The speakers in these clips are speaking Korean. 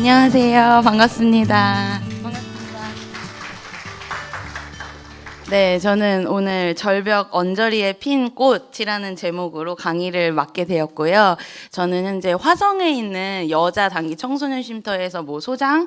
안녕하세요. 반갑습니다. 네, 저는 오늘 절벽 언저리에 핀 꽃이라는 제목으로 강의를 맡게 되었고요. 저는 현재 화성에 있는 여자 단기 청소년 쉼터에서 소장,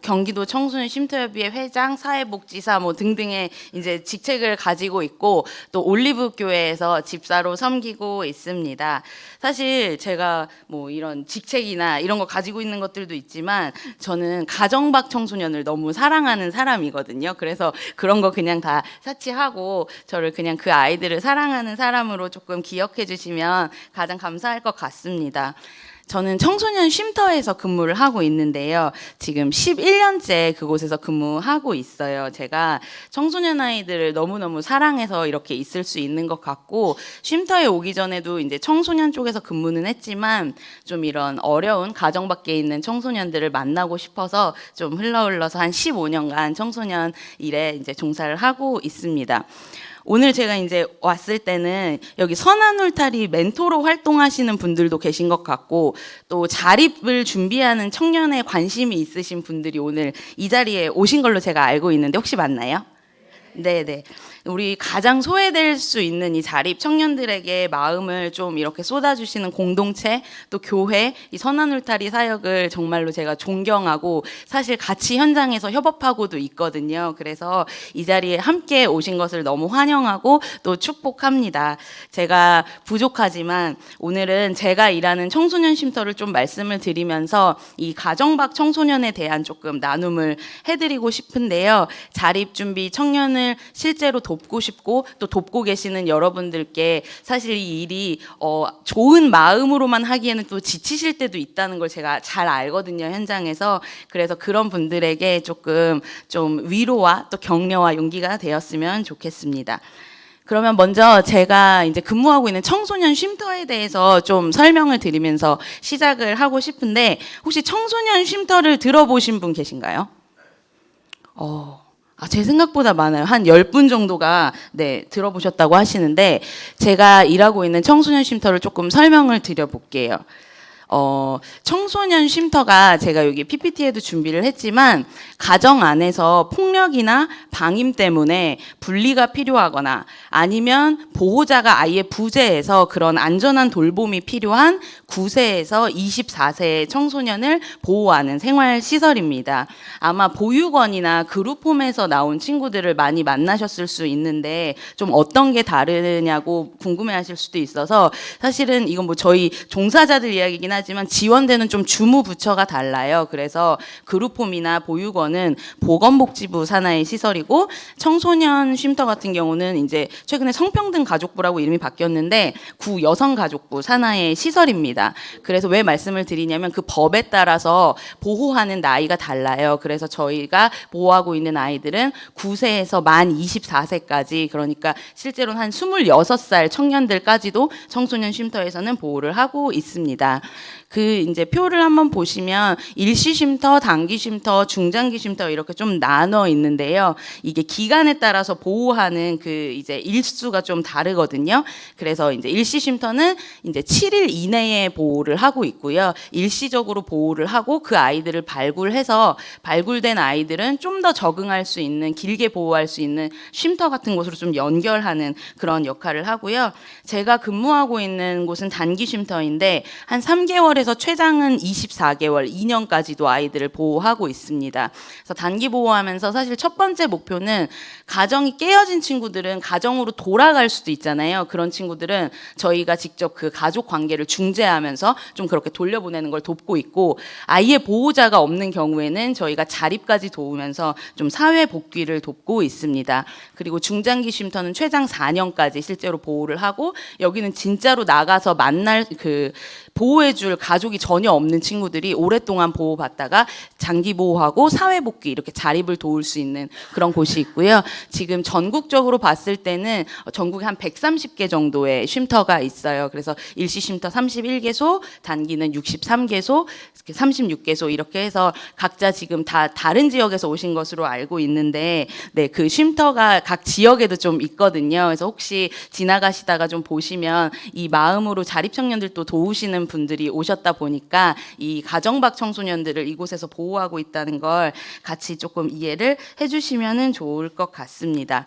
경기도 청소년 쉼터협의회 회장, 사회복지사 등등의 이제 직책을 가지고 있고, 또 올리브 교회에서 집사로 섬기고 있습니다. 사실 제가 이런 직책이나 이런 거 가지고 있는 것들도 있지만, 저는 가정 밖 청소년을 너무 사랑하는 사람이거든요. 그래서 그런 거 그냥 다 사치하고 저를 그냥 그 아이들을 사랑하는 사람으로 조금 기억해 주시면 가장 감사할 것 같습니다. 저는 청소년 쉼터에서 근무를 하고 있는데요. 지금 11년째 그곳에서 근무하고 있어요. 제가 청소년 아이들을 너무너무 사랑해서 이렇게 있을 수 있는 것 같고, 쉼터에 오기 전에도 이제 청소년 쪽에서 근무는 했지만 좀 이런 어려운 가정 밖에 있는 청소년들을 만나고 싶어서 좀 흘러서 한 15년간 청소년 일에 이제 종사를 하고 있습니다. 오늘 제가 이제 왔을 때는 여기 선한 울타리 멘토로 활동하시는 분들도 계신 것 같고, 또 자립을 준비하는 청년에 관심이 있으신 분들이 오늘 이 자리에 오신 걸로 제가 알고 있는데 혹시 맞나요? 네네. 우리 가장 소외될 수 있는 이 자립 청년들에게 마음을 좀 이렇게 쏟아주시는 공동체, 또 교회, 이 선한 울타리 사역을 정말로 제가 존경하고 사실 같이 현장에서 협업하고도 있거든요. 그래서 이 자리에 함께 오신 것을 너무 환영하고 또 축복합니다. 제가 부족하지만 오늘은 제가 일하는 청소년 쉼터를 좀 말씀을 드리면서 이 가정 밖 청소년에 대한 조금 나눔을 해드리고 싶은데요. 자립 준비 청년을 실제로 돕고 싶고 또 돕고 계시는 여러분들께 사실 이 일이 좋은 마음으로만 하기에는 또 지치실 때도 있다는 걸 제가 잘 알거든요, 현장에서. 그래서 그런 분들에게 조금 좀 위로와 또 격려와 용기가 되었으면 좋겠습니다. 그러면 먼저 제가 이제 근무하고 있는 청소년 쉼터에 대해서 좀 설명을 드리면서 시작을 하고 싶은데, 혹시 청소년 쉼터를 들어보신 분 계신가요? 제 생각보다 많아요. 한 10분 정도가 들어보셨다고 하시는데, 제가 일하고 있는 청소년 쉼터를 조금 설명을 드려볼게요. 청소년 쉼터가 제가 여기 PPT에도 준비를 했지만, 가정 안에서 폭력이나 방임 때문에 분리가 필요하거나 아니면 보호자가 아예 부재해서 그런 안전한 돌봄이 필요한 9세에서 24세의 청소년을 보호하는 생활시설입니다. 아마 보육원이나 그룹홈에서 나온 친구들을 많이 만나셨을 수 있는데 좀 어떤 게 다르냐고 궁금해하실 수도 있어서, 사실은 이건 저희 종사자들 이야기긴 하지만 지원되는 좀 주무 부처가 달라요. 그래서 그룹홈이나 보육원은 보건복지부 산하의 시설이고, 청소년 쉼터 같은 경우는 이제 최근에 성평등 가족부라고 이름이 바뀌었는데 구여성가족부 산하의 시설입니다. 그래서 왜 말씀을 드리냐면 그 법에 따라서 보호하는 나이가 달라요. 그래서 저희가 보호하고 있는 아이들은 9세에서 만 24세까지, 그러니까 실제로는 한 26살 청년들까지도 청소년 쉼터에서는 보호를 하고 있습니다. 그 이제 표를 한번 보시면 일시 쉼터, 단기 쉼터, 중장기 쉼터 이렇게 좀 나눠 있는데요. 이게 기간에 따라서 보호하는 그 이제 일수가 좀 다르거든요. 그래서 이제 일시 쉼터는 이제 7일 이내에 보호를 하고 있고요. 일시적으로 보호를 하고 그 아이들을 발굴해서 발굴된 아이들은 좀 더 적응할 수 있는, 길게 보호할 수 있는 쉼터 같은 곳으로 좀 연결하는 그런 역할을 하고요. 제가 근무하고 있는 곳은 단기 쉼터인데 한 3개월에서 최장은 24개월, 2년까지도 아이들을 보호하고 있습니다. 그래서 단기 보호하면서 사실 첫 번째 목표는, 가정이 깨어진 친구들은 가정으로 돌아갈 수도 있잖아요. 그런 친구들은 저희가 직접 그 가족 관계를 중재하면서 좀 그렇게 돌려보내는 걸 돕고 있고, 아이의 보호자가 없는 경우에는 저희가 자립까지 도우면서 좀 사회 복귀를 돕고 있습니다. 그리고 중장기 쉼터는 최장 4년까지 실제로 보호를 하고, 여기는 진짜로 나가서 만날 보호해줄 가족이 전혀 없는 친구들이 오랫동안 보호받다가 장기 보호하고 사회복귀, 이렇게 자립을 도울 수 있는 그런 곳이 있고요. 지금 전국적으로 봤을 때는 전국에 한 130개 정도의 쉼터가 있어요. 그래서 일시 쉼터 31개소, 단기는 63개소, 36개소 이렇게 해서 각자 지금 다 다른 지역에서 오신 것으로 알고 있는데, 그 쉼터가 각 지역에도 좀 있거든요. 그래서 혹시 지나가시다가 좀 보시면 이 마음으로 자립 청년들 또 도우시는 많은 분들이 오셨다 보니까 이 가정 밖 청소년들을 이곳에서 보호하고 있다는 걸 같이 조금 이해를 해주시면은 좋을 것 같습니다.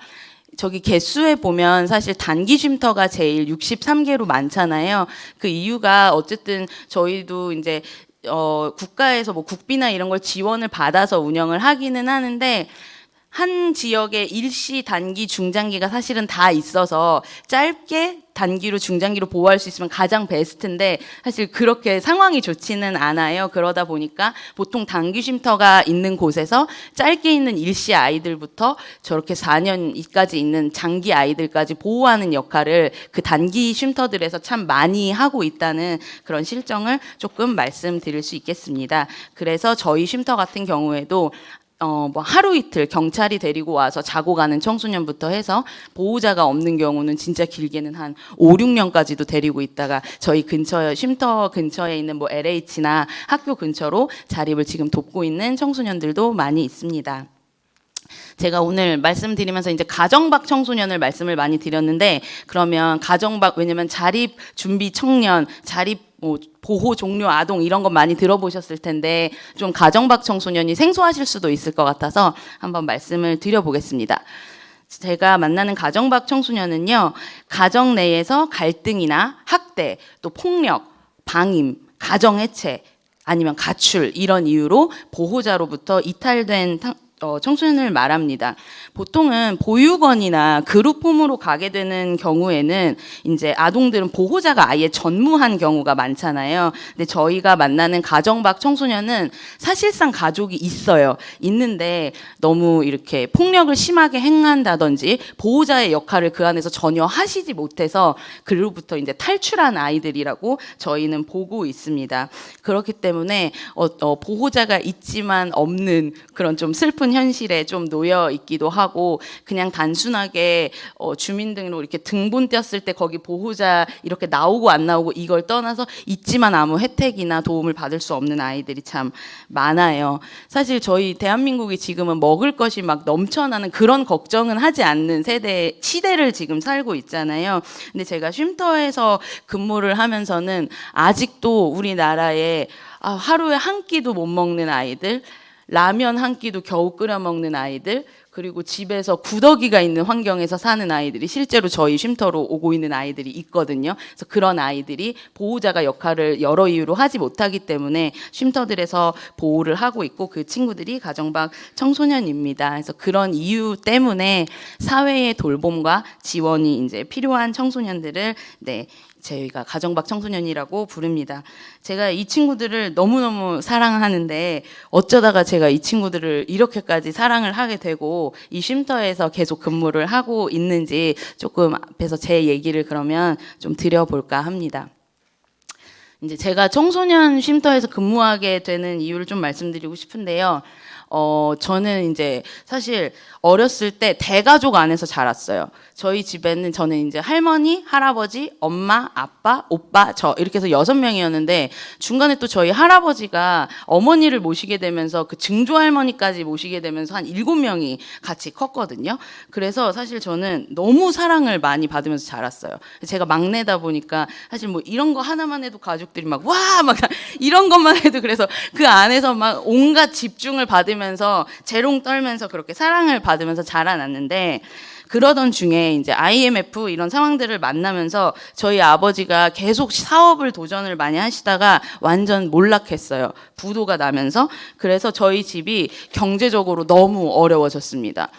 저기 개수에 보면 사실 단기 쉼터가 제일 63개로 많잖아요. 그 이유가 어쨌든 저희도 이제 국가에서 뭐 국비나 이런 걸 지원을 받아서 운영을 하기는 하는데 한 지역에 일시, 단기, 중장기가 사실은 다 있어서 짧게 단기로 중장기로 보호할 수 있으면 가장 베스트인데 사실 그렇게 상황이 좋지는 않아요. 그러다 보니까 보통 단기 쉼터가 있는 곳에서 짧게 있는 일시 아이들부터 저렇게 4년까지 있는 장기 아이들까지 보호하는 역할을 그 단기 쉼터들에서 참 많이 하고 있다는 그런 실정을 조금 말씀드릴 수 있겠습니다. 그래서 저희 쉼터 같은 경우에도 뭐 하루 이틀 경찰이 데리고 와서 자고 가는 청소년부터 해서 보호자가 없는 경우는 진짜 길게는 한 5, 6년까지도 데리고 있다가 저희 근처 쉼터 근처에 있는 뭐 LH나 학교 근처로 자립을 지금 돕고 있는 청소년들도 많이 있습니다. 제가 오늘 말씀드리면서 이제 가정 밖 청소년을 말씀을 많이 드렸는데 그러면 가정 밖 왜냐면 자립 준비 청년, 자립 뭐 보호 종료 아동 이런 거 많이 들어보셨을 텐데 좀 가정 밖 청소년이 생소하실 수도 있을 것 같아서 한번 말씀을 드려보겠습니다. 제가 만나는 가정 밖 청소년은요, 가정 내에서 갈등이나 학대, 또 폭력, 방임, 가정 해체 아니면 가출 이런 이유로 보호자로부터 이탈된 청소년을 말합니다. 보통은 보육원이나 그룹홈으로 가게 되는 경우에는 이제 아동들은 보호자가 아예 전무한 경우가 많잖아요. 근데 저희가 만나는 가정 밖 청소년은 사실상 가족이 있어요. 있는데 너무 이렇게 폭력을 심하게 행한다든지 보호자의 역할을 그 안에서 전혀 하시지 못해서 그로부터 이제 탈출한 아이들이라고 저희는 보고 있습니다. 그렇기 때문에 보호자가 있지만 없는 그런 좀 슬픈 현실에 좀 놓여 있기도 하고 그냥 단순하게 주민등록 이렇게 등본 띄었을 때 거기 보호자 이렇게 나오고 안 나오고 이걸 떠나서 있지만 아무 혜택이나 도움을 받을 수 없는 아이들이 참 많아요. 사실 저희 대한민국이 지금은 먹을 것이 막 넘쳐나는 그런 걱정은 하지 않는 시대를 지금 살고 있잖아요. 근데 제가 쉼터에서 근무를 하면서는 아직도 우리나라에 하루에 한 끼도 못 먹는 아이들, 라면 한 끼도 겨우 끓여 먹는 아이들, 그리고 집에서 구더기가 있는 환경에서 사는 아이들이 실제로 저희 쉼터로 오고 있는 아이들이 있거든요. 그래서 그런 아이들이 보호자가 역할을 여러 이유로 하지 못하기 때문에 쉼터들에서 보호를 하고 있고 그 친구들이 가정 밖 청소년입니다. 그래서 그런 이유 때문에 사회의 돌봄과 지원이 이제 필요한 청소년들을 저희가 가정 밖 청소년이라고 부릅니다. 제가 이 친구들을 너무너무 사랑하는데 어쩌다가 제가 이 친구들을 이렇게까지 사랑을 하게 되고 이 쉼터에서 계속 근무를 하고 있는지 조금 앞에서 제 얘기를 그러면 좀 드려볼까 합니다. 이제 제가 청소년 쉼터에서 근무하게 되는 이유를 좀 말씀드리고 싶은데요. 저는 이제 사실 어렸을 때 대가족 안에서 자랐어요. 저희 집에는 저는 이제 할머니, 할아버지, 엄마, 아빠, 오빠, 저 이렇게 해서 6명이었는데 중간에 또 저희 할아버지가 어머니를 모시게 되면서 그 증조 할머니까지 모시게 되면서 한 7명이 같이 컸거든요. 그래서 사실 저는 너무 사랑을 많이 받으면서 자랐어요. 제가 막내다 보니까 사실 뭐 이런 거 하나만 해도 가족들이 막 이런 것만 해도 그래서 그 안에서 막 온갖 집중을 받으면서 재롱 떨면서 그렇게 사랑을 받으면서 자라났는데 그러던 중에 이제 IMF 이런 상황들을 만나면서 저희 아버지가 계속 사업을 도전을 많이 하시다가 완전 몰락했어요. 부도가 나면서. 그래서 저희 집이 경제적으로 너무 어려워졌습니다.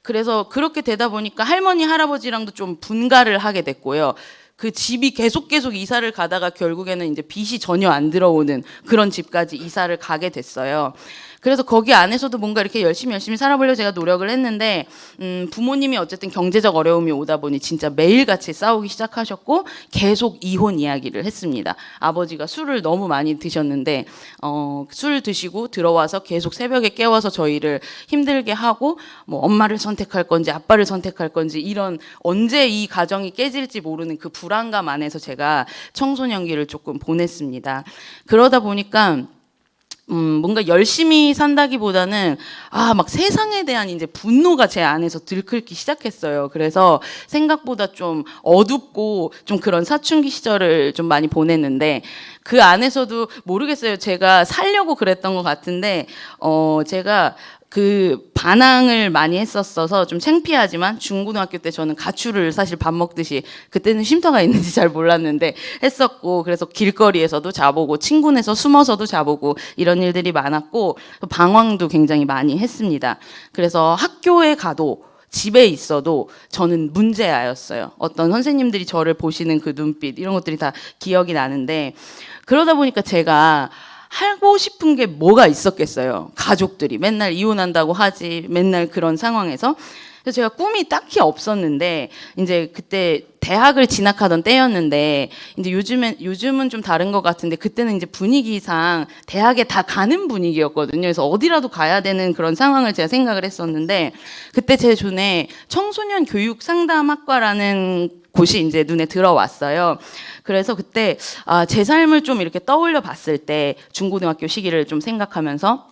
그래서 그렇게 되다 보니까 할머니, 할아버지랑도 좀 분가를 하게 됐고요. 그 집이 계속 이사를 가다가 결국에는 이제 빚이 전혀 안 들어오는 그런 집까지 이사를 가게 됐어요. 그래서 거기 안에서도 뭔가 이렇게 열심히 살아보려고 제가 노력을 했는데 부모님이 어쨌든 경제적 어려움이 오다 보니 진짜 매일같이 싸우기 시작하셨고 계속 이혼 이야기를 했습니다. 아버지가 술을 너무 많이 드셨는데 술 드시고 들어와서 계속 새벽에 깨워서 저희를 힘들게 하고 뭐 엄마를 선택할 건지 아빠를 선택할 건지 이런 언제 이 가정이 깨질지 모르는 그 불안감 안에서 제가 청소년기를 조금 보냈습니다. 그러다 보니까 뭔가 열심히 산다기보다는, 막 세상에 대한 이제 분노가 제 안에서 들끓기 시작했어요. 그래서 생각보다 좀 어둡고 좀 그런 사춘기 시절을 좀 많이 보냈는데, 그 안에서도 모르겠어요. 제가 살려고 그랬던 것 같은데, 제가 그 반항을 많이 했었어서 좀 창피하지만, 중고등학교 때 저는 가출을 사실 밥 먹듯이, 그때는 쉼터가 있는지 잘 몰랐는데 했었고, 그래서 길거리에서도 자보고 친구네서 숨어서도 자보고 이런 일들이 많았고, 방황도 굉장히 많이 했습니다. 그래서 학교에 가도 집에 있어도 저는 문제아였어요. 어떤 선생님들이 저를 보시는 그 눈빛, 이런 것들이 다 기억이 나는데, 그러다 보니까 제가 하고 싶은 게 뭐가 있었겠어요. 가족들이 맨날 이혼한다고 하지, 맨날 그런 상황에서. 그래서 제가 꿈이 딱히 없었는데, 이제 그때 대학을 진학하던 때였는데, 이제 요즘은 좀 다른 것 같은데, 그때는 이제 분위기상 대학에 다 가는 분위기였거든요. 그래서 어디라도 가야 되는 그런 상황을 제가 생각을 했었는데, 그때 제 눈에 청소년 교육 상담학과라는 곳이 이제 눈에 들어왔어요. 그래서 그때 제 삶을 좀 이렇게 떠올려 봤을 때, 중고등학교 시기를 좀 생각하면서,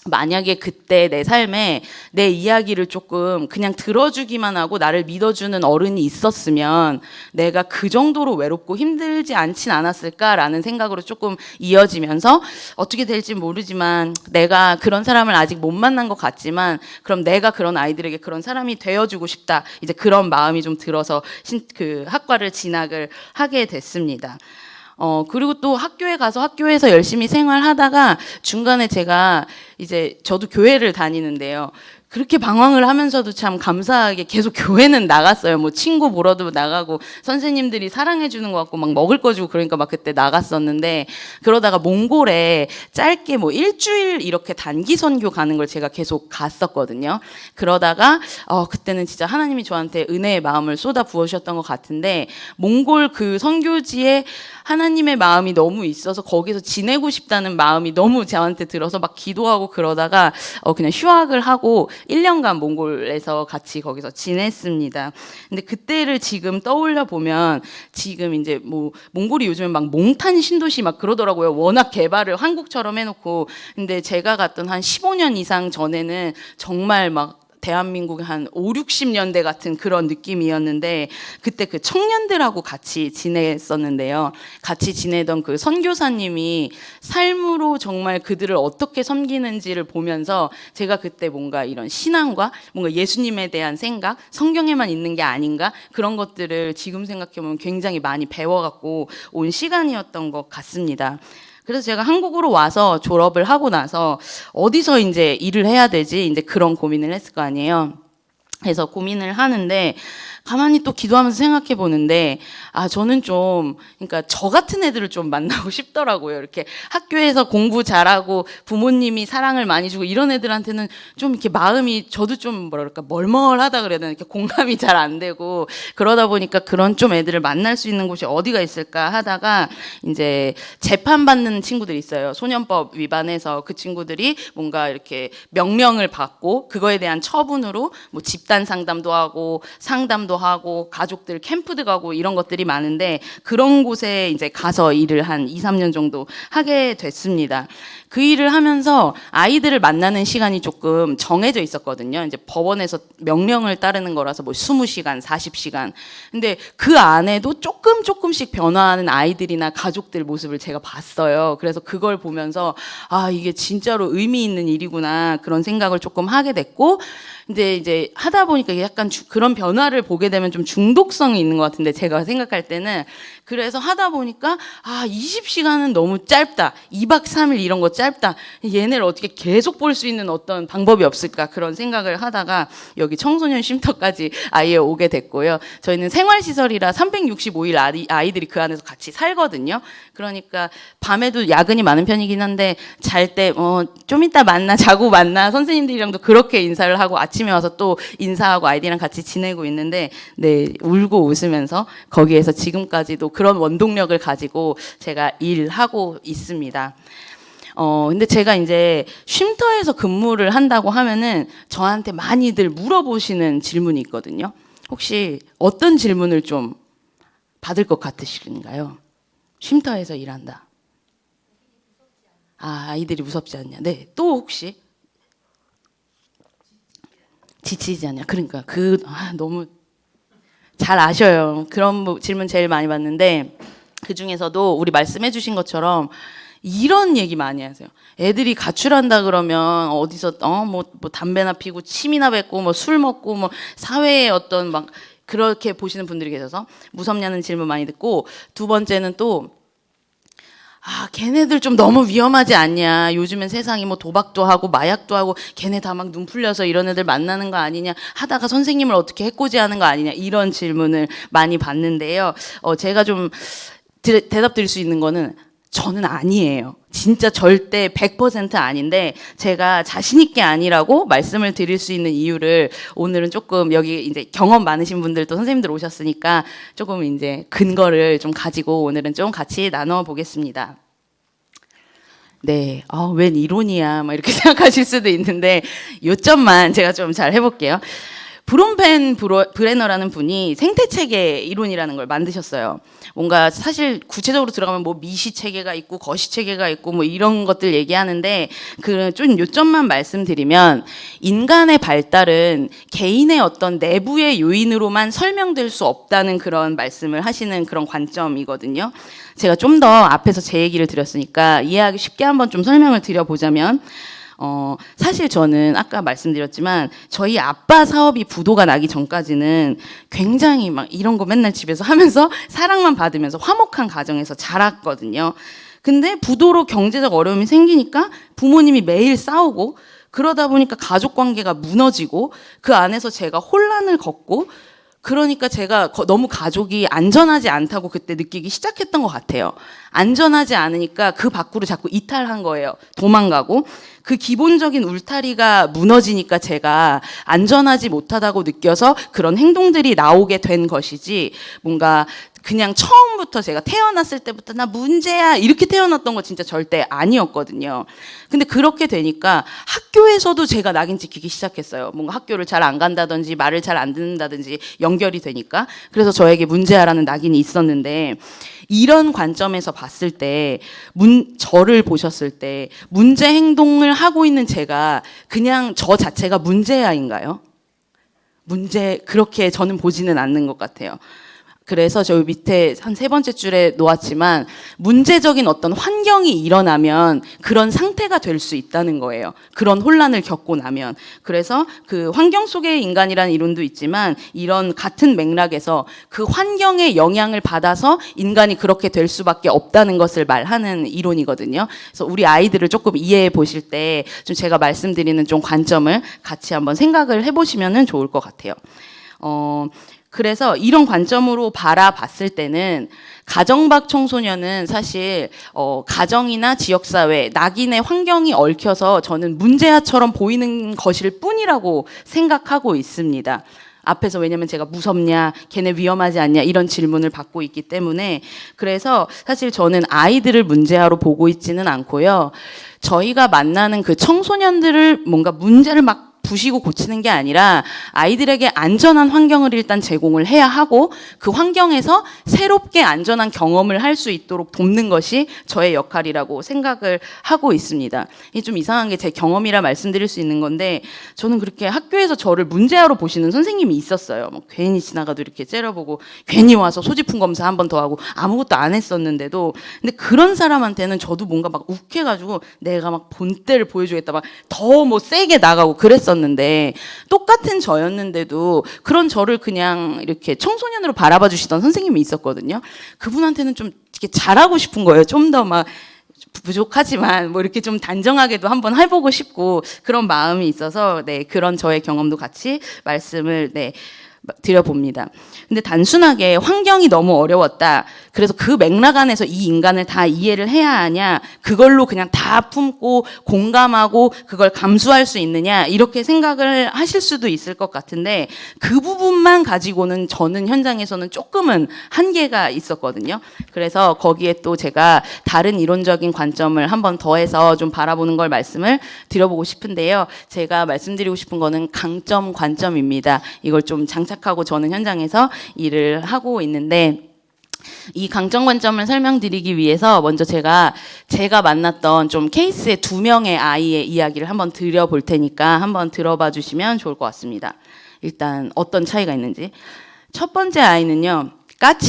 만약에 그때 내 삶에 내 이야기를 조금 그냥 들어주기만 하고 나를 믿어주는 어른이 있었으면 내가 그 정도로 외롭고 힘들지 않진 않았을까라는 생각으로 조금 이어지면서, 어떻게 될지 모르지만 내가 그런 사람을 아직 못 만난 것 같지만, 그럼 내가 그런 아이들에게 그런 사람이 되어주고 싶다, 이제 그런 마음이 좀 들어서 그 학과를 진학을 하게 됐습니다. 그리고 또 학교에 가서 학교에서 열심히 생활하다가 중간에 제가 이제 저도 교회를 다니는데요. 그렇게 방황을 하면서도 참 감사하게 계속 교회는 나갔어요. 뭐 친구 보러도 나가고, 선생님들이 사랑해 주는 것 같고 막 먹을 거 주고 그러니까 막 그때 나갔었는데, 그러다가 몽골에 짧게 뭐 일주일 이렇게 단기 선교 가는 걸 제가 계속 갔었거든요. 그러다가 그때는 진짜 하나님이 저한테 은혜의 마음을 쏟아 부으셨던 것 같은데, 몽골 그 선교지에 하나님의 마음이 너무 있어서 거기서 지내고 싶다는 마음이 너무 저한테 들어서 막 기도하고, 그러다가 그냥 휴학을 하고 1년간 몽골에서 같이 거기서 지냈습니다. 근데 그때를 지금 떠올려 보면, 지금 이제 뭐 몽골이 요즘에 막 몽탄 신도시 막 그러더라고요. 워낙 개발을 한국처럼 해놓고. 근데 제가 갔던 한 15년 이상 전에는 정말 막 대한민국의 한 5, 60년대 같은 그런 느낌이었는데, 그때 그 청년들하고 같이 지냈었는데요. 같이 지내던 그 선교사님이 삶으로 정말 그들을 어떻게 섬기는지를 보면서 제가 그때 뭔가 이런 신앙과 뭔가 예수님에 대한 생각, 성경에만 있는 게 아닌가, 그런 것들을 지금 생각해보면 굉장히 많이 배워갖고 온 시간이었던 것 같습니다. 그래서 제가 한국으로 와서 졸업을 하고 나서 어디서 이제 일을 해야 되지, 이제 그런 고민을 했을 거 아니에요. 그래서 고민을 하는데, 가만히 또 기도하면서 생각해 보는데, 저는 좀, 그러니까 저 같은 애들을 좀 만나고 싶더라고요. 이렇게 학교에서 공부 잘하고 부모님이 사랑을 많이 주고 이런 애들한테는 좀 이렇게 마음이, 저도 좀 뭐랄까 멀멀하다 그래야 되나, 이렇게 공감이 잘 안 되고, 그러다 보니까 그런 좀 애들을 만날 수 있는 곳이 어디가 있을까 하다가, 이제 재판받는 친구들이 있어요. 소년법 위반해서 그 친구들이 뭔가 이렇게 명령을 받고 그거에 대한 처분으로 뭐 집단 상담도 하고 상담도 하고 가족들 캠프도 가고 이런 것들이 많은데, 그런 곳에 이제 가서 일을 한 2, 3년 정도 하게 됐습니다. 그 일을 하면서 아이들을 만나는 시간이 조금 정해져 있었거든요. 이제 법원에서 명령을 따르는 거라서 뭐 20시간, 40시간. 근데 그 안에도 조금씩 변화하는 아이들이나 가족들 모습을 제가 봤어요. 그래서 그걸 보면서 이게 진짜로 의미 있는 일이구나, 그런 생각을 조금 하게 됐고, 근데 이제 하다 보니까 약간 그런 변화를 보게 되면 좀 중독성이 있는 것 같은데, 제가 생각할 때는. 그래서 하다 보니까 20시간은 너무 짧다, 2박 3일 이런 거 짧다, 얘네를 어떻게 계속 볼 수 있는 어떤 방법이 없을까, 그런 생각을 하다가 여기 청소년 쉼터까지 아예 오게 됐고요. 저희는 생활시설이라 365일 아이들이 그 안에서 같이 살거든요. 그러니까 밤에도 야근이 많은 편이긴 한데, 잘 때 좀 이따 만나, 자고 만나, 선생님들이랑도 그렇게 인사를 하고 아침에 와서 또 인사하고 아이들이랑 같이 지내고 있는데, 네, 울고 웃으면서 거기에서 지금까지도 그런 원동력을 가지고 제가 일하고 있습니다. 근데 제가 이제 쉼터에서 근무를 한다고 하면은 저한테 많이들 물어보시는 질문이 있거든요. 혹시 어떤 질문을 좀 받을 것 같으신가요? 쉼터에서 일한다. 아이들이 무섭지 않냐. 네, 또 혹시 지치지 않냐. 그러니까 너무 잘 아셔요. 그런 질문 제일 많이 받는데 그 중에서도 우리 말씀해 주신 것처럼 이런 얘기 많이 하세요. 애들이 가출한다 그러면 어디서 뭐 담배나 피고 침이나 뱉고 뭐 술 먹고 뭐 사회의 어떤 막 그렇게 보시는 분들이 계셔서 무섭냐는 질문 많이 듣고, 두 번째는 또 걔네들 좀 너무 위험하지 않냐. 요즘엔 세상이 뭐 도박도 하고 마약도 하고 걔네 다 막 눈 풀려서 이런 애들 만나는 거 아니냐. 하다가 선생님을 어떻게 해코지하는 거 아니냐. 이런 질문을 많이 받는데요. 제가 좀 대답 드릴 수 있는 거는 저는 아니에요. 진짜 절대 100% 아닌데 제가 자신 있게 아니라고 말씀을 드릴 수 있는 이유를 오늘은 조금 여기 이제 경험 많으신 분들도 선생님들 오셨으니까 조금 이제 근거를 좀 가지고 오늘은 좀 같이 나눠 보겠습니다. 네, 웬 이론이야, 막 이렇게 생각하실 수도 있는데 요점만 제가 좀 잘 해볼게요. 브론펜 브레너라는 분이 생태체계 이론이라는 걸 만드셨어요. 뭔가 사실 구체적으로 들어가면 뭐 미시체계가 있고 거시체계가 있고 뭐 이런 것들 얘기하는데 그 좀 요점만 말씀드리면 인간의 발달은 개인의 어떤 내부의 요인으로만 설명될 수 없다는 그런 말씀을 하시는 그런 관점이거든요. 제가 좀 더 앞에서 제 얘기를 드렸으니까 이해하기 쉽게 한번 좀 설명을 드려보자면 사실 저는 아까 말씀드렸지만 저희 아빠 사업이 부도가 나기 전까지는 굉장히 막 이런 거 맨날 집에서 하면서 사랑만 받으면서 화목한 가정에서 자랐거든요. 근데 부도로 경제적 어려움이 생기니까 부모님이 매일 싸우고 그러다 보니까 가족 관계가 무너지고 그 안에서 제가 혼란을 겪고 그러니까 제가 너무 가족이 안전하지 않다고 그때 느끼기 시작했던 것 같아요. 안전하지 않으니까 그 밖으로 자꾸 이탈한 거예요. 도망가고. 그 기본적인 울타리가 무너지니까 제가 안전하지 못하다고 느껴서 그런 행동들이 나오게 된 것이지, 뭔가 그냥 처음부터 제가 태어났을 때부터 나 문제야 이렇게 태어났던 거 진짜 절대 아니었거든요. 근데 그렇게 되니까 학교에서도 제가 낙인 찍히기 시작했어요. 뭔가 학교를 잘 안 간다든지 말을 잘 안 듣는다든지 연결이 되니까. 그래서 저에게 문제야라는 낙인이 있었는데, 이런 관점에서 봤을 때 저를 보셨을 때 문제 행동을 하고 있는 제가 그냥 저 자체가 문제야인가요? 그렇게 저는 보지는 않는 것 같아요. 그래서 저 밑에 한 3번째 줄에 놓았지만 문제적인 어떤 환경이 일어나면 그런 상태가 될 수 있다는 거예요. 그런 혼란을 겪고 나면. 그래서 그 환경 속의 인간이라는 이론도 있지만 이런 같은 맥락에서 그 환경의 영향을 받아서 인간이 그렇게 될 수밖에 없다는 것을 말하는 이론이거든요. 그래서 우리 아이들을 조금 이해해 보실 때 좀 제가 말씀드리는 좀 관점을 같이 한번 생각을 해보시면 좋을 것 같아요. 그래서 이런 관점으로 바라봤을 때는 가정 밖 청소년은 사실 가정이나 지역사회, 낙인의 환경이 얽혀서 저는 문제아처럼 보이는 것일 뿐이라고 생각하고 있습니다. 앞에서 왜냐면 제가 무섭냐, 걔네 위험하지 않냐 이런 질문을 받고 있기 때문에. 그래서 사실 저는 아이들을 문제아로 보고 있지는 않고요. 저희가 만나는 그 청소년들을 뭔가 문제를 막 부시고 고치는 게 아니라 아이들에게 안전한 환경을 일단 제공을 해야 하고 그 환경에서 새롭게 안전한 경험을 할 수 있도록 돕는 것이 저의 역할이라고 생각을 하고 있습니다. 이게 좀 이상한 게 제 경험이라 말씀드릴 수 있는 건데, 저는 그렇게 학교에서 저를 문제아로 보시는 선생님이 있었어요. 뭐 괜히 지나가도 이렇게 째려보고 괜히 와서 소지품 검사 한 번 더 하고 아무것도 안 했었는데도. 근데 그런 사람한테는 저도 뭔가 막 욱해가지고 내가 막 본때를 보여주겠다 막 더 뭐 세게 나가고 그랬었는데, 똑같은 저였는데도 그런 저를 그냥 이렇게 청소년으로 바라봐 주시던 선생님이 있었거든요. 그분한테는 좀 이렇게 잘하고 싶은 거예요. 좀 더 막 부족하지만 뭐 이렇게 좀 단정하게도 한번 해보고 싶고 그런 마음이 있어서 그런 저의 경험도 같이 말씀을 드려봅니다. 근데 단순하게 환경이 너무 어려웠다, 그래서 그 맥락 안에서 이 인간을 다 이해를 해야 하냐, 그걸로 그냥 다 품고 공감하고 그걸 감수할 수 있느냐 이렇게 생각을 하실 수도 있을 것 같은데, 그 부분만 가지고는 저는 현장에서는 조금은 한계가 있었거든요. 그래서 거기에 또 제가 다른 이론적인 관점을 한번 더해서 좀 바라보는 걸 말씀을 드려보고 싶은데요. 제가 말씀드리고 싶은 거는 강점 관점입니다. 이걸 좀 장착하고 저는 현장에서 일을 하고 있는데, 이 강점 관점을 설명드리기 위해서 먼저 제가 만났던 좀 케이스의 2명의 아이의 이야기를 한번 드려볼 테니까 한번 들어봐 주시면 좋을 것 같습니다. 일단 어떤 차이가 있는지. 첫 번째 아이는요.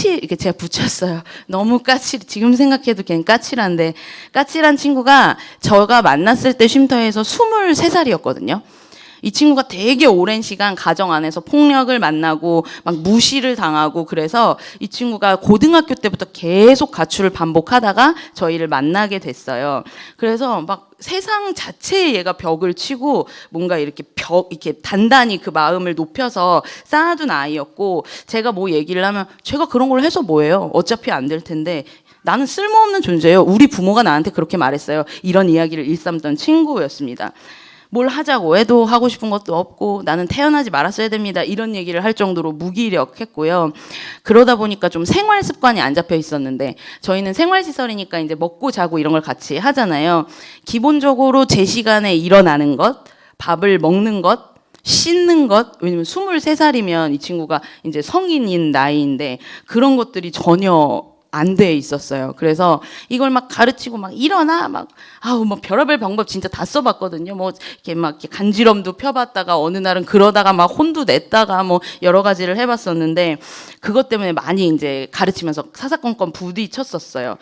이렇게 제가 붙였어요. 너무 지금 생각해도 걔는 까칠한데, 까칠한 친구가 제가 만났을 때 쉼터에서 23살이었거든요. 이 친구가 되게 오랜 시간 가정 안에서 폭력을 만나고 막 무시를 당하고, 그래서 이 친구가 고등학교 때부터 계속 가출을 반복하다가 저희를 만나게 됐어요. 그래서 막 세상 자체에 얘가 벽을 치고 뭔가 이렇게 단단히 그 마음을 높여서 쌓아둔 아이였고, 제가 뭐 얘기를 하면 제가 그런 걸 해서 뭐예요? 어차피 안 될 텐데 나는 쓸모없는 존재예요. 우리 부모가 나한테 그렇게 말했어요. 이런 이야기를 일삼던 친구였습니다. 뭘 하자고 해도 하고 싶은 것도 없고 나는 태어나지 말았어야 됩니다. 이런 얘기를 할 정도로 무기력했고요. 그러다 보니까 좀 생활 습관이 안 잡혀 있었는데, 저희는 생활시설이니까 이제 먹고 자고 이런 걸 같이 하잖아요. 기본적으로 제 시간에 일어나는 것, 밥을 먹는 것, 씻는 것, 왜냐면 23살이면 이 친구가 이제 성인인 나이인데 그런 것들이 전혀 안 돼 있었어요. 그래서 이걸 막 가르치고 막 일어나 막 뭐 별의별 방법 진짜 다 써봤거든요. 뭐 이렇게 간지럼도 펴봤다가 어느 날은 그러다가 막 혼도 냈다가 뭐 여러 가지를 해봤었는데, 그것 때문에 많이 이제 가르치면서 사사건건 부딪혔었어요.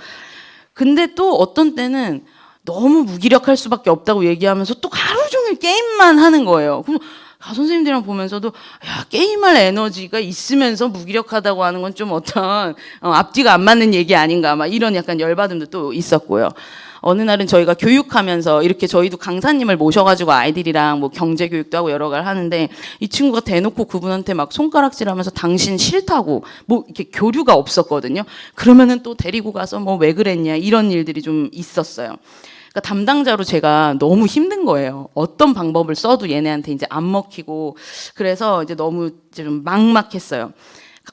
근데 또 어떤 때는 너무 무기력할 수밖에 없다고 얘기하면서 또 하루 종일 게임만 하는 거예요. 선생님들이랑 보면서도 야, 게임할 에너지가 있으면서 무기력하다고 하는 건 좀 어떤 앞뒤가 안 맞는 얘기 아닌가, 막 이런 약간 열받음도 또 있었고요. 어느 날은 저희가 교육하면서 이렇게 저희도 강사님을 모셔가지고 아이들이랑 뭐 경제 교육도 하고 여러 가지를 하는데, 이 친구가 대놓고 그분한테 막 손가락질하면서 당신 싫다고, 뭐 이렇게 교류가 없었거든요. 그러면은 또 데리고 가서 뭐 왜 그랬냐 이런 일들이 좀 있었어요. 그러니까 담당자로 제가 너무 힘든 거예요. 어떤 방법을 써도 얘네한테 이제 안 먹히고, 그래서 이제 너무 이제 좀 막막했어요.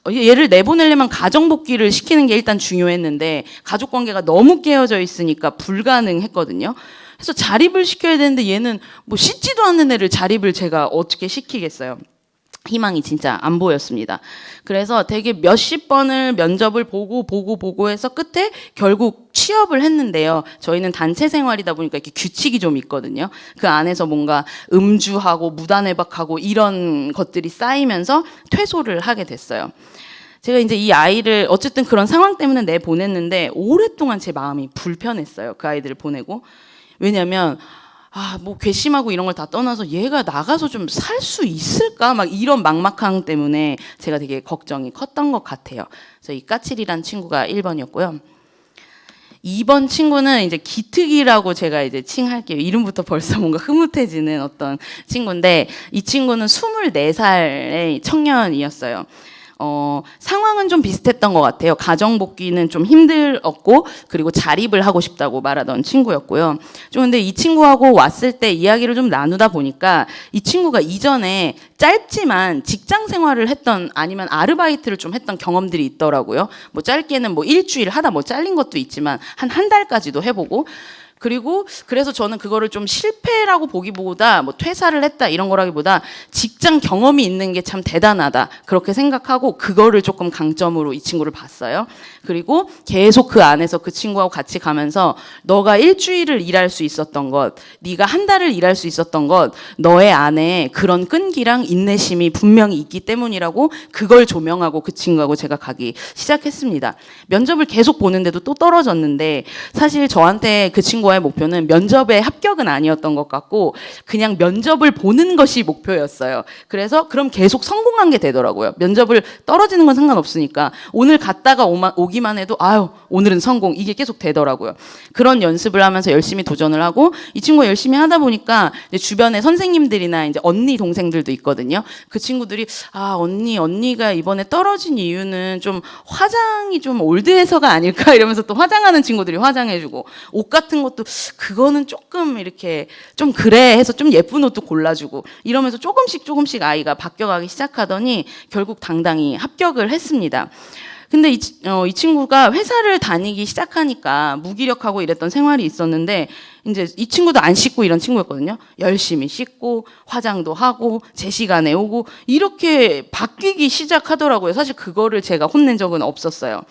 얘를 내보내려면 가정복귀를 시키는 게 일단 중요했는데 가족관계가 너무 깨어져 있으니까 불가능했거든요. 그래서 자립을 시켜야 되는데 얘는 뭐 씻지도 않는 애를 자립을 제가 어떻게 시키겠어요. 희망이 진짜 안 보였습니다. 그래서 되게 몇십 번을 면접을 보고 해서 끝에 결국 취업을 했는데요. 저희는 단체 생활이다 보니까 이렇게 규칙이 좀 있거든요. 그 안에서 뭔가 음주하고 무단외박하고 이런 것들이 쌓이면서 퇴소를 하게 됐어요. 제가 이제 이 아이를 어쨌든 그런 상황 때문에 내보냈는데 오랫동안 제 마음이 불편했어요. 그 아이들을 보내고. 왜냐면 뭐 괘씸하고 이런 걸 다 떠나서 얘가 나가서 좀 살 수 있을까? 막 이런 막막함 때문에 제가 되게 걱정이 컸던 것 같아요. 그래서 이 까칠이란 친구가 1번이었고요. 2번 친구는 이제 기특이라고 제가 이제 칭할게요. 이름부터 벌써 뭔가 흐뭇해지는 어떤 친구인데, 이 친구는 24살의 청년이었어요. 상황은 좀 비슷했던 것 같아요. 가정복귀는 좀 힘들었고, 그리고 자립을 하고 싶다고 말하던 친구였고요. 좀 근데 이 친구하고 왔을 때 이야기를 좀 나누다 보니까 이 친구가 이전에 짧지만 직장 생활을 했던, 아니면 아르바이트를 좀 했던 경험들이 있더라고요. 뭐 짧게는 뭐 일주일 하다 뭐 잘린 것도 있지만 한 달까지도 해보고, 그리고 그래서 저는 그거를 좀 실패라고 보기보다 뭐 퇴사를 했다 이런 거라기보다 직장 경험이 있는 게 참 대단하다 그렇게 생각하고, 그거를 조금 강점으로 이 친구를 봤어요. 그리고 계속 그 안에서 그 친구하고 같이 가면서 너가 일주일을 일할 수 있었던 것, 네가 한 달을 일할 수 있었던 것, 너의 안에 그런 끈기랑 인내심이 분명히 있기 때문이라고, 그걸 조명하고 그 친구하고 제가 가기 시작했습니다. 면접을 계속 보는데도 또 떨어졌는데, 사실 저한테 그 친구와의 목표는 면접에 합격은 아니었던 것 같고 그냥 면접을 보는 것이 목표였어요. 그래서 그럼 계속 성공한 게 되더라고요. 면접을 떨어지는 건 상관없으니까 오늘 갔다가 오기만 해도 오늘은 성공, 이게 계속 되더라고요. 그런 연습을 하면서 열심히 도전을 하고, 이 친구가 열심히 하다 보니까 이제 주변에 선생님들이나 이제 언니 동생들도 있거든요. 그 친구들이 언니가 이번에 떨어진 이유는 좀 화장이 좀 올드해서가 아닐까 이러면서 또 화장하는 친구들이 화장해주고, 옷 같은 것도 그거는 조금 이렇게 좀 그래 해서 좀 예쁜 옷도 골라주고, 이러면서 조금씩 아이가 바뀌어가기 시작하더니 결국 당당히 합격을 했습니다. 근데 이 친구가 회사를 다니기 시작하니까 무기력하고 이랬던 생활이 있었는데, 이제 이 친구도 안 씻고 이런 친구였거든요. 열심히 씻고 화장도 하고 제 시간에 오고 이렇게 바뀌기 시작하더라고요. 사실 그거를 제가 혼낸 적은 없었어요.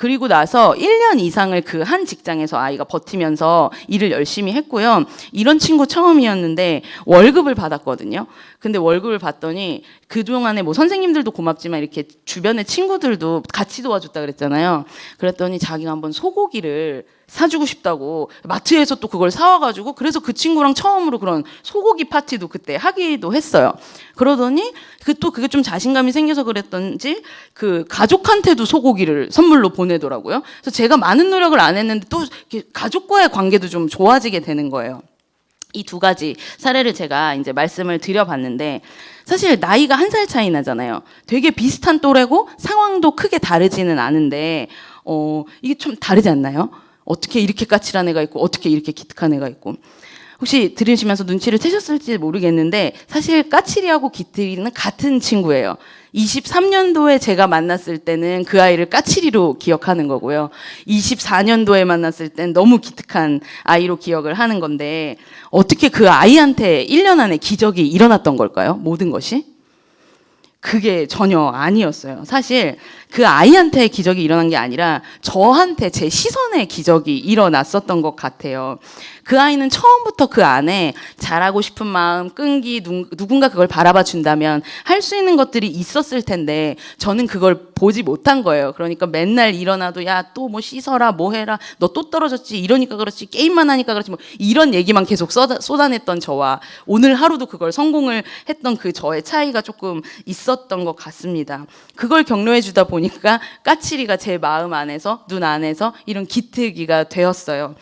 그리고 나서 1년 이상을 그 한 직장에서 아이가 버티면서 일을 열심히 했고요. 이런 친구 처음이었는데 월급을 받았거든요. 근데 월급을 받더니 그동안에 뭐 선생님들도 고맙지만 이렇게 주변의 친구들도 같이 도와줬다 그랬잖아요. 그랬더니 자기가 한번 소고기를 사주고 싶다고 마트에서 또 그걸 사와가지고 그래서 그 친구랑 처음으로 그런 소고기 파티도 그때 하기도 했어요. 그러더니 그게 좀 자신감이 생겨서 그랬던지 그 가족한테도 소고기를 선물로 보내더라고요. 그래서 제가 많은 노력을 안 했는데 또 가족과의 관계도 좀 좋아지게 되는 거예요. 이 두 가지 사례를 제가 이제 말씀을 드려봤는데 사실 나이가 1살 차이 나잖아요. 되게 비슷한 또래고 상황도 크게 다르지는 않은데 이게 좀 다르지 않나요? 어떻게 이렇게 까칠한 애가 있고 어떻게 이렇게 기특한 애가 있고 혹시 들으시면서 눈치를 채셨을지 모르겠는데 사실 까칠이하고 기특이는 같은 친구예요. 23년도에 제가 만났을 때는 그 아이를 까칠이로 기억하는 거고요. 24년도에 만났을 땐 너무 기특한 아이로 기억을 하는 건데 어떻게 그 아이한테 1년 안에 기적이 일어났던 걸까요? 모든 것이? 그게 전혀 아니었어요. 사실 그 아이한테 기적이 일어난 게 아니라 저한테 제 시선에 기적이 일어났었던 것 같아요. 그 아이는 처음부터 그 안에 잘하고 싶은 마음, 끈기, 누군가 그걸 바라봐 준다면 할 수 있는 것들이 있었을 텐데 저는 그걸 보지 못한 거예요. 그러니까 맨날 일어나도 야, 또 뭐 씻어라, 뭐 해라, 너 또 떨어졌지, 이러니까 그렇지, 게임만 하니까 그렇지, 뭐 이런 얘기만 계속 쏟아냈던 저와 오늘 하루도 그걸 성공을 했던 그 저의 차이가 조금 있었던 것 같습니다. 그걸 격려해 주다 보니까 까칠이가 제 마음 안에서, 눈 안에서 이런 기특이가 되었어요.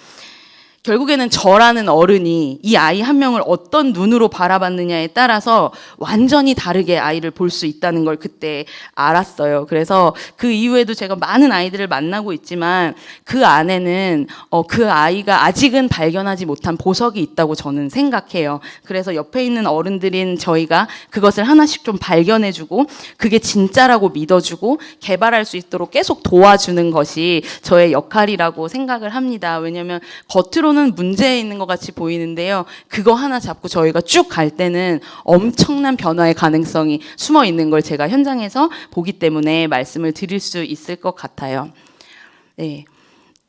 결국에는 저라는 어른이 이 아이 한 명을 어떤 눈으로 바라봤느냐에 따라서 완전히 다르게 아이를 볼 수 있다는 걸 그때 알았어요. 그래서 그 이후에도 제가 많은 아이들을 만나고 있지만 그 안에는 그 아이가 아직은 발견하지 못한 보석이 있다고 저는 생각해요. 그래서 옆에 있는 어른들인 저희가 그것을 하나씩 좀 발견해주고 그게 진짜라고 믿어주고 개발할 수 있도록 계속 도와주는 것이 저의 역할이라고 생각을 합니다. 왜냐하면 겉으로 는 문제 있는 것 같이 보이는데요. 그거 하나 잡고 저희가 쭉 갈 때는 엄청난 변화의 가능성이 숨어 있는 걸 제가 현장에서 보기 때문에 말씀을 드릴 수 있을 것 같아요. 네.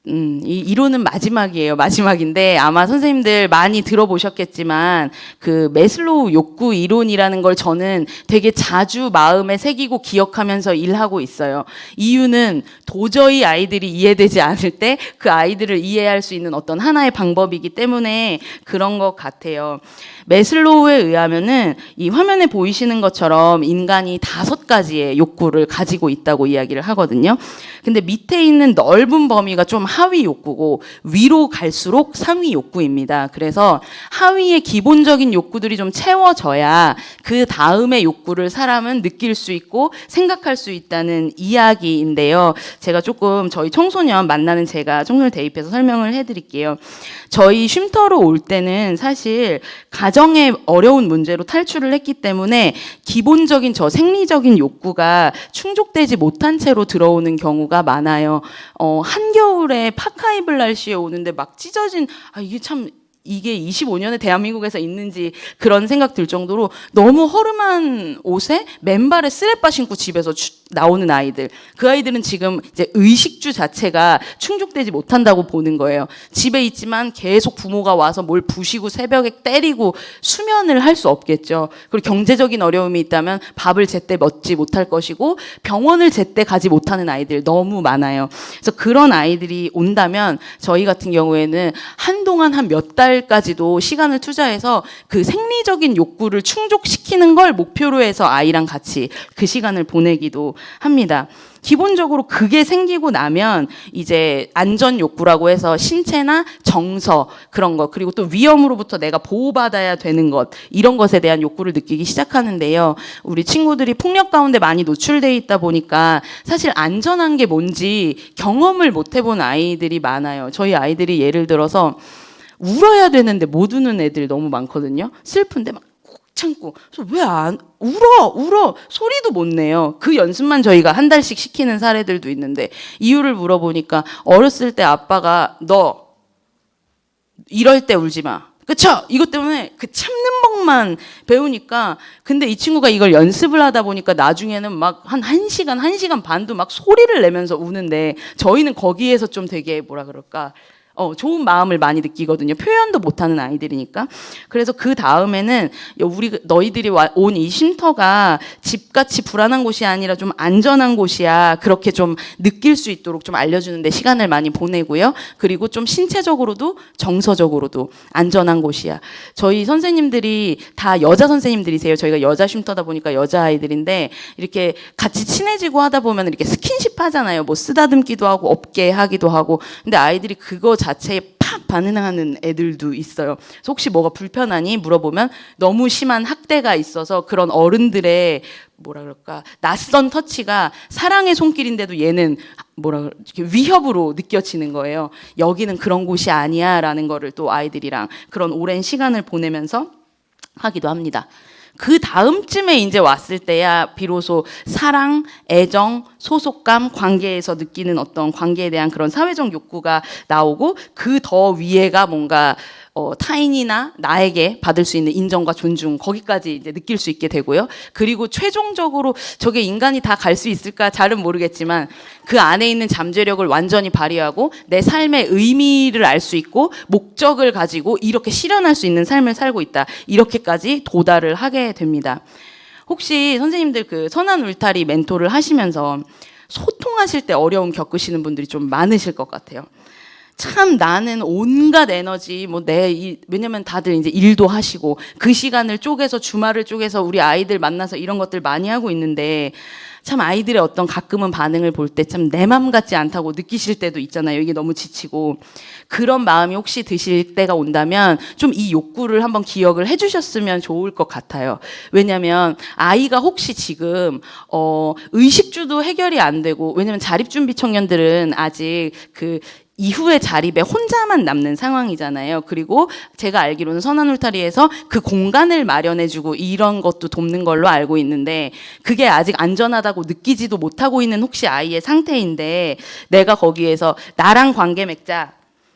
이 이론은 마지막인데 아마 선생님들 많이 들어보셨겠지만 그 매슬로우 욕구 이론이라는 걸 저는 되게 자주 마음에 새기고 기억하면서 일하고 있어요. 이유는 도저히 아이들이 이해되지 않을 때 그 아이들을 이해할 수 있는 어떤 하나의 방법이기 때문에 그런 것 같아요. 매슬로우에 의하면은 이 화면에 보이시는 것처럼 인간이 5가지의 욕구를 가지고 있다고 이야기를 하거든요. 근데 밑에 있는 넓은 범위가 좀 하위 욕구고 위로 갈수록 상위 욕구입니다. 그래서 하위의 기본적인 욕구들이 좀 채워져야 그 다음의 욕구를 사람은 느낄 수 있고 생각할 수 있다는 이야기인데요. 제가 조금 저희 청소년 만나는 제가 청소년 대입해서 설명을 해드릴게요. 저희 쉼터로 올 때는 사실 가정의 어려운 문제로 탈출을 했기 때문에 기본적인 저 생리적인 욕구가 충족되지 못한 채로 들어오는 경우가 많아요. 한겨울에 파카 입을 날씨에 오는데 막 찢어진 이게 25년의 대한민국에서 있는지 그런 생각 들 정도로 너무 허름한 옷에 맨발에 스레빠 신고 집에서 나오는 아이들. 그 아이들은 지금 이제 의식주 자체가 충족되지 못한다고 보는 거예요. 집에 있지만 계속 부모가 와서 뭘 부시고 새벽에 때리고 수면을 할 수 없겠죠. 그리고 경제적인 어려움이 있다면 밥을 제때 먹지 못할 것이고 병원을 제때 가지 못하는 아이들 너무 많아요. 그래서 그런 아이들이 온다면 저희 같은 경우에는 한동안 한 몇 달까지도 시간을 투자해서 그 생리적인 욕구를 충족시키는 걸 목표로 해서 아이랑 같이 그 시간을 보내기도 합니다. 기본적으로 그게 생기고 나면 이제 안전 욕구라고 해서 신체나 정서 그런 것 그리고 또 위험으로부터 내가 보호받아야 되는 것 이런 것에 대한 욕구를 느끼기 시작하는데요. 우리 친구들이 폭력 가운데 많이 노출돼 있다 보니까 사실 안전한 게 뭔지 경험을 못 해본 아이들이 많아요. 저희 아이들이 예를 들어서 울어야 되는데 못 우는 애들 너무 많거든요. 슬픈데 막 꾹 참고. 그래서 왜 안 울어 소리도 못 내요. 그 연습만 저희가 한 달씩 시키는 사례들도 있는데 이유를 물어보니까 어렸을 때 아빠가 너 이럴 때 울지 마. 그쵸? 이것 때문에 그 참는 법만 배우니까, 근데 이 친구가 이걸 연습을 하다 보니까 나중에는 막 한 1시간, 1시간 반도 막 소리를 내면서 우는데, 저희는 거기에서 좀 되게 뭐라 그럴까, 좋은 마음을 많이 느끼거든요. 표현도 못하는 아이들이니까. 그래서 그 다음에는 너희들이 온 이 쉼터가 집같이 불안한 곳이 아니라 좀 안전한 곳이야. 그렇게 좀 느낄 수 있도록 좀 알려주는데 시간을 많이 보내고요. 그리고 좀 신체적으로도 정서적으로도 안전한 곳이야. 저희 선생님들이 다 여자 선생님들이세요. 저희가 여자 쉼터다 보니까 여자 아이들인데, 이렇게 같이 친해지고 하다 보면 이렇게 스킨십 하잖아요. 뭐 쓰다듬기도 하고 업계 하기도 하고. 근데 아이들이 그거 자체에 팍 반응하는 애들도 있어요. 그래서 혹시 뭐가 불편하니 물어보면 너무 심한 학대가 있어서 그런 어른들의 뭐라 그럴까, 낯선 터치가 사랑의 손길인데도 얘는 위협으로 느껴지는 거예요. 여기는 그런 곳이 아니야라는 거를 또 아이들이랑 그런 오랜 시간을 보내면서 하기도 합니다. 그 다음쯤에 이제 왔을 때야 비로소 사랑, 애정, 소속감, 관계에서 느끼는 어떤 관계에 대한 그런 사회적 욕구가 나오고, 그 더 위에가 뭔가 타인이나 나에게 받을 수 있는 인정과 존중, 거기까지 이제 느낄 수 있게 되고요. 그리고 최종적으로 저게 인간이 다 갈 수 있을까 잘은 모르겠지만, 그 안에 있는 잠재력을 완전히 발휘하고 내 삶의 의미를 알 수 있고 목적을 가지고 이렇게 실현할 수 있는 삶을 살고 있다. 이렇게까지 도달을 하게 됩니다. 혹시 선생님들 그 선한 울타리 멘토를 하시면서 소통하실 때 어려움 겪으시는 분들이 좀 많으실 것 같아요. 참 나는 온갖 에너지 왜냐면 다들 이제 일도 하시고 그 시간을 쪼개서 주말을 쪼개서 우리 아이들 만나서 이런 것들 많이 하고 있는데, 참 아이들의 어떤 가끔은 반응을 볼 때 참 내 맘 같지 않다고 느끼실 때도 있잖아요. 이게 너무 지치고. 그런 마음이 혹시 드실 때가 온다면 좀 이 욕구를 한번 기억을 해주셨으면 좋을 것 같아요. 왜냐면 아이가 혹시 지금 의식주도 해결이 안 되고, 왜냐면 자립준비 청년들은 아직 그 이후의 자립에 혼자만 남는 상황이잖아요. 그리고 제가 알기로는 선한 울타리에서 그 공간을 마련해주고 이런 것도 돕는 걸로 알고 있는데, 그게 아직 안전하다고 느끼지도 못하고 있는 혹시 아이의 상태인데, 내가 거기에서 나랑 관계 맺자,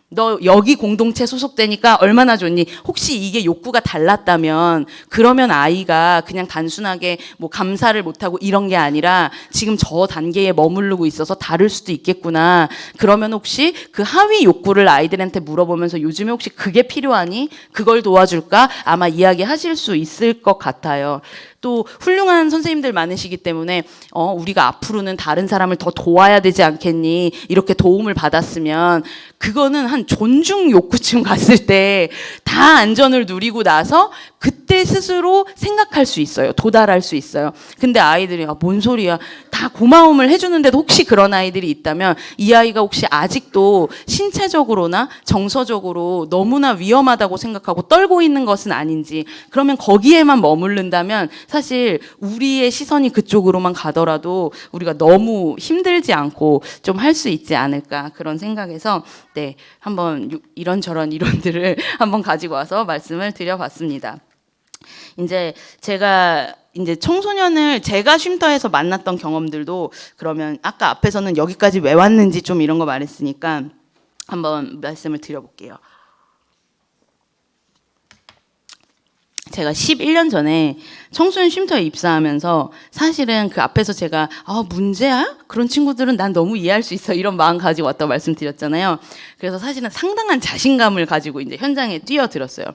너 여기 공동체 소속되니까 얼마나 좋니? 혹시 이게 욕구가 달랐다면, 그러면 아이가 그냥 단순하게 뭐 감사를 못하고 이런 게 아니라 지금 저 단계에 머무르고 있어서 다를 수도 있겠구나. 그러면 혹시 그 하위 욕구를 아이들한테 물어보면서 요즘에 혹시 그게 필요하니? 그걸 도와줄까? 아마 이야기하실 수 있을 것 같아요. 또 훌륭한 선생님들 많으시기 때문에 우리가 앞으로는 다른 사람을 더 도와야 되지 않겠니? 이렇게 도움을 받았으면, 그거는 한 존중 욕구쯤 갔을 때 다 안전을 누리고 나서 그때 스스로 생각할 수 있어요. 도달할 수 있어요. 근데 아이들이 뭔 소리야, 다 고마움을 해주는데도 혹시 그런 아이들이 있다면, 이 아이가 혹시 아직도 신체적으로나 정서적으로 너무나 위험하다고 생각하고 떨고 있는 것은 아닌지, 그러면 거기에만 머무른다면 사실 우리의 시선이 그쪽으로만 가더라도 우리가 너무 힘들지 않고 좀 할 수 있지 않을까, 그런 생각에서 네, 한번 이런저런 이론들을 한번 가지고 와서 말씀을 드려봤습니다. 이제 제가 청소년을 제가 쉼터에서 만났던 경험들도, 그러면 아까 앞에서는 여기까지 왜 왔는지 좀 이런 거 말했으니까 한번 말씀을 드려볼게요. 제가 11년 전에 청소년 쉼터에 입사하면서 사실은 그 앞에서 제가 문제야? 그런 친구들은 난 너무 이해할 수 있어, 이런 마음 가지고 왔다고 말씀드렸잖아요. 그래서 사실은 상당한 자신감을 가지고 이제 현장에 뛰어들었어요.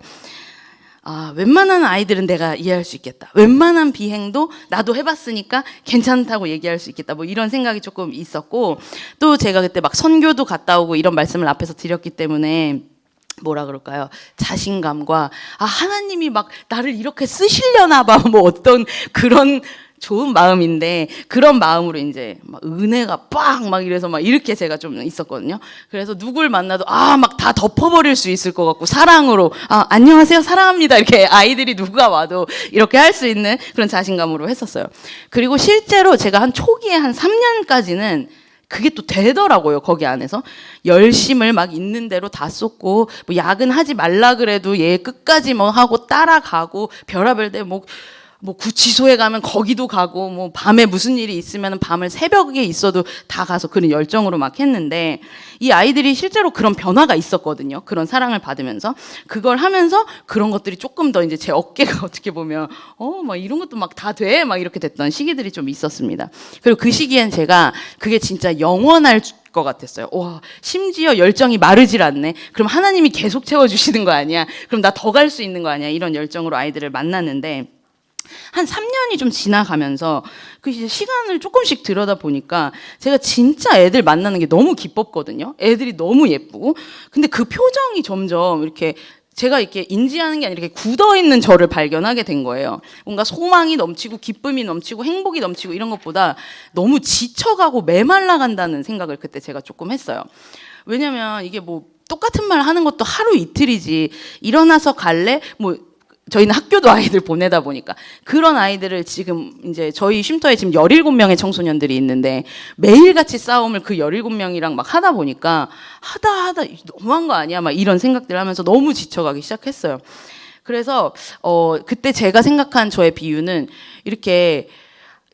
웬만한 아이들은 내가 이해할 수 있겠다. 웬만한 비행도 나도 해봤으니까 괜찮다고 얘기할 수 있겠다. 뭐 이런 생각이 조금 있었고, 또 제가 그때 막 선교도 갔다 오고 이런 말씀을 앞에서 드렸기 때문에 뭐라 그럴까요? 자신감과 하나님이 막 나를 이렇게 쓰시려나 봐, 뭐 어떤 그런 좋은 마음인데, 그런 마음으로 이제 막 은혜가 막 이래서 막 이렇게 제가 좀 있었거든요. 그래서 누굴 만나도 막 다 덮어버릴 수 있을 것 같고, 사랑으로 안녕하세요, 사랑합니다, 이렇게 아이들이 누가 와도 이렇게 할 수 있는 그런 자신감으로 했었어요. 그리고 실제로 제가 한 초기에 한 3년까지는 그게 또 되더라고요. 거기 안에서 열심을 막 있는 대로 다 쏟고, 뭐 야근하지 말라 그래도 얘 끝까지 뭐 하고 따라가고, 별의별 데 뭐 뭐 구치소에 가면 거기도 가고 뭐 밤에 무슨 일이 있으면 밤을 새벽에 있어도 다 가서 그런 열정으로 막 했는데 이 아이들이 실제로 그런 변화가 있었거든요. 그런 사랑을 받으면서 그걸 하면서 그런 것들이 조금 더 이제 제 어깨가 어떻게 보면 막 이런 것도 막 다 돼 막 이렇게 됐던 시기들이 좀 있었습니다. 그리고 그 시기엔 제가 그게 진짜 영원할 것 같았어요. 와, 심지어 열정이 마르질 않네. 그럼 하나님이 계속 채워주시는 거 아니야? 그럼 나 더 갈 수 있는 거 아니야? 이런 열정으로 아이들을 만났는데 한 3년이 좀 지나가면서 그 이제 시간을 조금씩 들여다 보니까 제가 진짜 애들 만나는 게 너무 기뻤거든요. 애들이 너무 예쁘고. 근데 그 표정이 점점 이렇게 제가 이렇게 인지하는 게 아니라 이렇게 굳어 있는 저를 발견하게 된 거예요. 뭔가 소망이 넘치고 기쁨이 넘치고 행복이 넘치고 이런 것보다 너무 지쳐가고 메말라 간다는 생각을 그때 제가 조금 했어요. 왜냐면 이게 뭐 똑같은 말 하는 것도 하루 이틀이지 일어나서 갈래? 뭐 저희는 학교도 아이들 보내다 보니까 그런 아이들을 지금 이제 저희 쉼터에 지금 17명의 청소년들이 있는데 매일같이 싸움을 그 17명이랑 막 하다 보니까 하다 너무한 거 아니야? 막 이런 생각들을 하면서 너무 지쳐가기 시작했어요. 그래서 그때 제가 생각한 저의 비유는 이렇게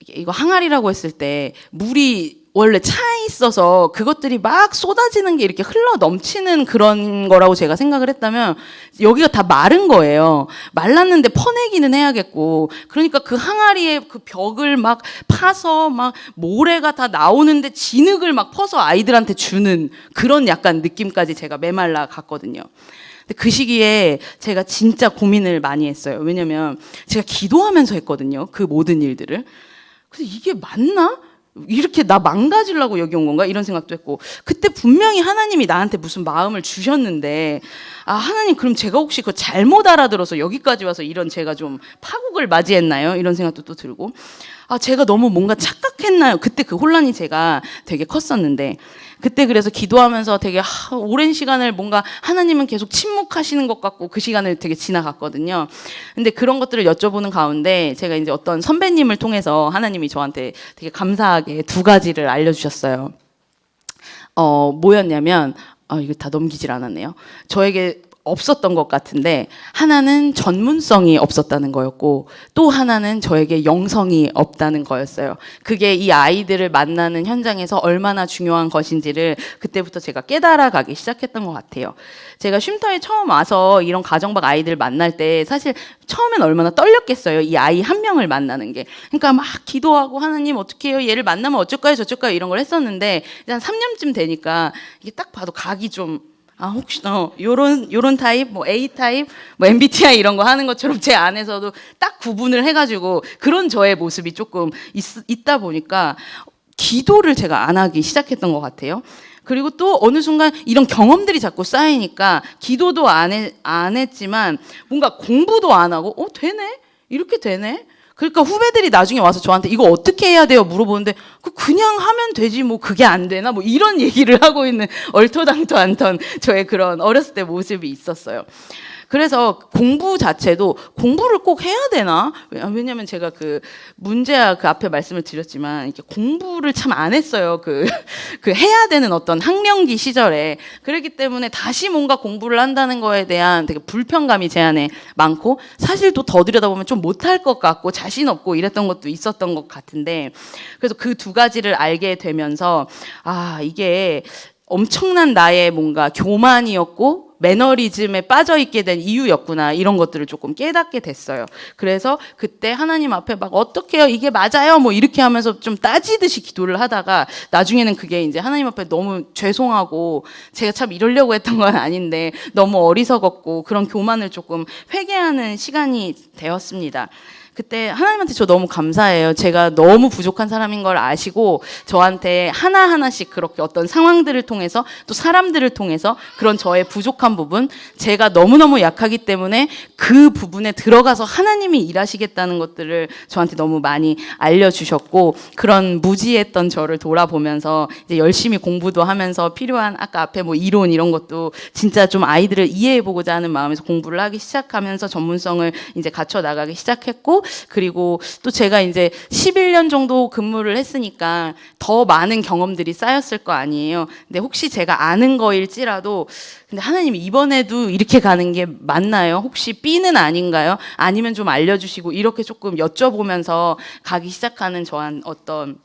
이거 항아리라고 했을 때 물이 원래 차에 있어서 그것들이 막 쏟아지는 게 이렇게 흘러 넘치는 그런 거라고 제가 생각을 했다면 여기가 다 마른 거예요. 말랐는데 퍼내기는 해야겠고 그러니까 그 항아리에 그 벽을 막 파서 막 모래가 다 나오는데 진흙을 막 퍼서 아이들한테 주는 그런 약간 느낌까지 제가 메말라 갔거든요. 근데 그 시기에 제가 진짜 고민을 많이 했어요. 왜냐면 제가 기도하면서 했거든요. 그 모든 일들을. 그래서 이게 맞나? 이렇게 나 망가지려고 여기 온 건가? 이런 생각도 했고 그때 분명히 하나님이 나한테 무슨 마음을 주셨는데 하나님 그럼 제가 혹시 그거 잘못 알아들어서 여기까지 와서 이런 제가 좀 파국을 맞이했나요? 이런 생각도 또 들고 제가 너무 뭔가 착각했나요? 그때 그 혼란이 제가 되게 컸었는데 그때 그래서 기도하면서 되게 오랜 시간을 뭔가 하나님은 계속 침묵하시는 것 같고 그 시간을 되게 지나갔거든요. 근데 그런 것들을 여쭤보는 가운데 제가 이제 어떤 선배님을 통해서 하나님이 저한테 되게 감사하게 2가지를 알려주셨어요. 뭐였냐면 이거 다 넘기질 않았네요. 저에게 없었던 것 같은데 하나는 전문성이 없었다는 거였고 또 하나는 저에게 영성이 없다는 거였어요. 그게 이 아이들을 만나는 현장에서 얼마나 중요한 것인지를 그때부터 제가 깨달아가기 시작했던 것 같아요. 제가 쉼터에 처음 와서 이런 가정박 아이들 만날 때 사실 처음엔 얼마나 떨렸겠어요. 이 아이 한 명을 만나는 게. 그러니까 막 기도하고 하나님 어떻게 해요? 얘를 만나면 어쩔까요? 저쩔까요? 이런 걸 했었는데 한 3년쯤 되니까 이게 딱 봐도 각이 좀 혹시 요런 타입, 뭐 A 타입, 뭐 MBTI 이런 거 하는 것처럼 제 안에서도 딱 구분을 해가지고 그런 저의 모습이 조금 있다 보니까 기도를 제가 안 하기 시작했던 것 같아요. 그리고 또 어느 순간 이런 경험들이 자꾸 쌓이니까 기도도 안 했지만 뭔가 공부도 안 하고 되네? 이렇게 되네? 그러니까 후배들이 나중에 와서 저한테 이거 어떻게 해야 돼요? 물어보는데 그냥 하면 되지 뭐 그게 안 되나? 뭐 이런 얘기를 하고 있는 얼토당토 않던 저의 그런 어렸을 때 모습이 있었어요. 그래서 공부 자체도 공부를 꼭 해야 되나? 왜냐면 제가 그 문제야 그 앞에 말씀을 드렸지만 이렇게 공부를 참 안 했어요. 그 해야 되는 어떤 학령기 시절에. 그렇기 때문에 다시 뭔가 공부를 한다는 거에 대한 되게 불편감이 제 안에 많고 사실 또 더 들여다보면 좀 못할 것 같고 자신 없고 이랬던 것도 있었던 것 같은데 그래서 그 2가지를 알게 되면서 이게 엄청난 나의 뭔가 교만이었고 매너리즘에 빠져있게 된 이유였구나 이런 것들을 조금 깨닫게 됐어요. 그래서 그때 하나님 앞에 막 어떻게 해요? 이게 맞아요? 뭐 이렇게 하면서 좀 따지듯이 기도를 하다가 나중에는 그게 이제 하나님 앞에 너무 죄송하고 제가 참 이러려고 했던 건 아닌데 너무 어리석었고 그런 교만을 조금 회개하는 시간이 되었습니다. 그때 하나님한테 저 너무 감사해요. 제가 너무 부족한 사람인 걸 아시고 저한테 하나하나씩 그렇게 어떤 상황들을 통해서 또 사람들을 통해서 그런 저의 부족한 부분 제가 너무너무 약하기 때문에 그 부분에 들어가서 하나님이 일하시겠다는 것들을 저한테 너무 많이 알려주셨고 그런 무지했던 저를 돌아보면서 이제 열심히 공부도 하면서 필요한 아까 앞에 뭐 이론 이런 것도 진짜 좀 아이들을 이해해보고자 하는 마음에서 공부를 하기 시작하면서 전문성을 이제 갖춰 나가기 시작했고 그리고 또 제가 이제 11년 정도 근무를 했으니까 더 많은 경험들이 쌓였을 거 아니에요. 근데 혹시 제가 아는 거일지라도 근데 하나님 이번에도 이렇게 가는 게 맞나요? 혹시 B는 아닌가요? 아니면 좀 알려주시고 이렇게 조금 여쭤보면서 가기 시작하는 저한 어떤